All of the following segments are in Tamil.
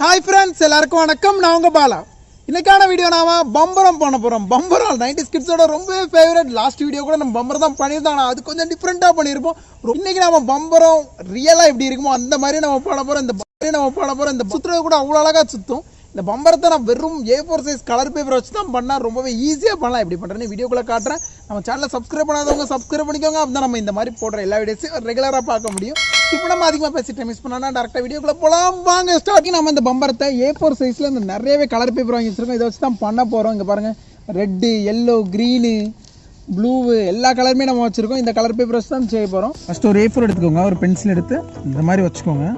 ஹாய் ஃப்ரெண்ட்ஸ், எல்லாருக்கும் வணக்கம். நான் உங்கள் பாலா. இன்னைக்கான வீடியோ நாம பம்பரம் பண்ண போகிறோம். பம்பரம் 90's கிட்ஸோட ரொம்ப ஃபேவரட். லாஸ்ட் வீடியோ கூட நம்ம பம்பரம் தான் பண்ணியிருந்தோம். ஆனால் அது கொஞ்சம் டிஃப்ரெண்ட்டாக பண்ணியிருப்போம். இன்னைக்கு நம்ம பம்பரம் ரியலாக எப்படி இருக்குமோ அந்த மாதிரி நம்ம பண்ண போகிறோம். இந்த சுற்றுறது கூட அவ்வளோ அழகாக சுற்றும். இந்த பம்பரத்தை நான் வெறும் A4 சைஸ் கலர் பேப்பர் வச்சு தான் பண்ணால் ரொம்பவே ஈஸியாக பண்ணலாம். எப்படி பண்ணுறேன்னு வீடியோக்குள்ளே காட்டுறேன். நம்ம சேனலை சப்ஸ்கிரைப் பண்ணாதவங்க சப்ஸ்கிரைப் பண்ணிக்கோங்க. அப்போ நம்ம இந்த மாதிரி போடுற எல்லா வீடியோஸையும் ரெகுலராக பார்க்க முடியும். இப்போ நம்ம அதிகமாக பேசிட்டு மிஸ் பண்ணால் டேரெக்டாக வீடியோக்குள்ளே போகலாம். வாங்க ஸ்டார்டிங். நம்ம இந்த பம்பரத்தை A4 சைஸில் இந்த நிறையவே கலர் பேப்பர் வாங்கி வச்சுருக்கோம். இதை வச்சு தான் பண்ண போகிறோம். இங்கே பாருங்கள், ரெட்டு, எல்லோ, க்ரீனு, ப்ளூவு எல்லா கலருமே நம்ம வச்சுருக்கோம். இந்த கலர் பேப்பர் வச்சு தான் செய்ய போகிறோம். ஃபஸ்ட்டு ஒரு A4 எடுத்துக்கோங்க. ஒரு பென்சில் எடுத்து இந்த மாதிரி வச்சுக்கோங்க.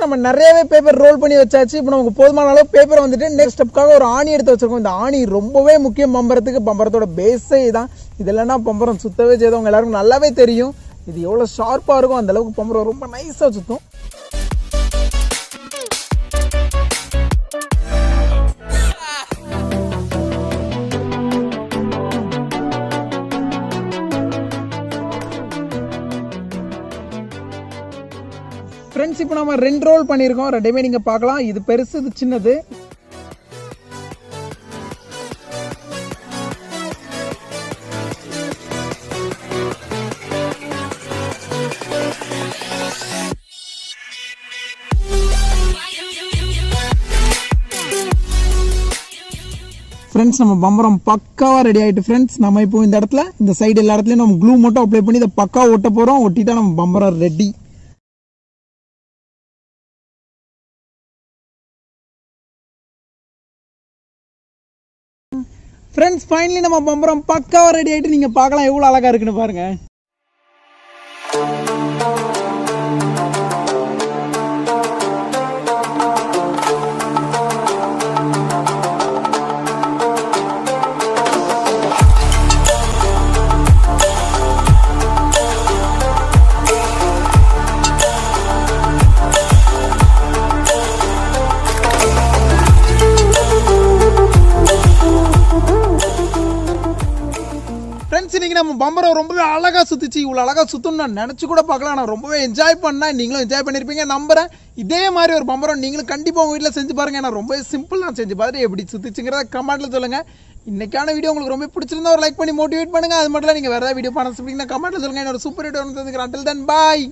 நம்ம நிறையவே பேப்பர் ரோல் பண்ணி வச்சாச்சு. இப்போ நமக்கு போதுமான அளவு பேப்பர் வந்துட்டு நெக்ஸ்ட் ஸ்டெப்காக ஒரு ஆணி எடுத்து வச்சிருக்கோம். இந்த ஆணி ரொம்பவே முக்கியம் பம்பரத்துக்கு. பம்பரத்தோட பேஸே தான். இது இல்லைன்னா பம்பரம் சுத்தவே செய்தவங்க எல்லாருக்கும் நல்லாவே தெரியும். இது எவ்வளோ ஷார்ப்பாக இருக்கும், அந்த அளவுக்கு பம்பரம் ரொம்ப நைஸாக சுற்றும். ஃப்ரெண்ட்ஸ், இப்போ நம்ம 2 ரோல் பண்ணியிருக்கோம். ரெண்டுமே நீங்கள் பார்க்கலாம். இது பெருசு, இது சின்னது. ஃப்ரெண்ட்ஸ், நம்ம பம்பரம் பக்காவாக ரெடி ஆகிட்டு. ஃப்ரெண்ட்ஸ், நம்ம இப்போ இந்த இடத்துல இந்த சைடு எல்லா இடத்துலையும் நம்ம க்ளூ மட்டும் அப்ளை பண்ணி இதை பக்காவாக ஒட்ட போகிறோம். ஒட்டிட்டா நம்ம பம்பரம் ரெடி. ஃப்ரெண்ட்ஸ், ஃபைனலி நம்ம பம்பரம் பக்காவாக ரெடி ஆகிட்டு. நீங்கள் பார்க்கலாம் எவ்வளோ அழகாக இருக்குன்னு பாருங்கள். இன்னைக்கு நம்ம பம்பரம் ரொம்பவே அழகாக சுற்றிச்சு. இவ்வளோ அழகாக சுற்றணும் நான் நினச்சி கூட பார்க்கலாம். நான் ரொம்பவே என்ஜாய் பண்ணேன். நீங்களும் என்ஜாய் பண்ணியிருப்பீங்க நம்புறேன். இதே மாதிரி ஒரு பம்பரம் நீங்களும் கண்டிப்பாக உங்கள் வீட்டில் செஞ்சு பாருங்கள். நான் ரொம்பவே சிம்பிள் நான் செஞ்சு பார்த்துட்டு எப்படி சுற்றிச்சுங்கிறத கமெண்ட்டில் சொல்லுங்கள். இன்னைக்கான வீடியோ உங்களுக்கு ரொம்ப பிடிச்சிருந்தா ஒரு லைக் பண்ணி மோட்டிவேட் பண்ணுங்கள். அது மட்டும் இல்லை, நீங்கள் வேறு ஏதாவது வீடியோ பண்ண சொல்லிங்கன்னா கமெண்ட்டில் சொல்லுங்கள். என்னோட சூப்பர் வீடியோ வந்து. Until then, bye.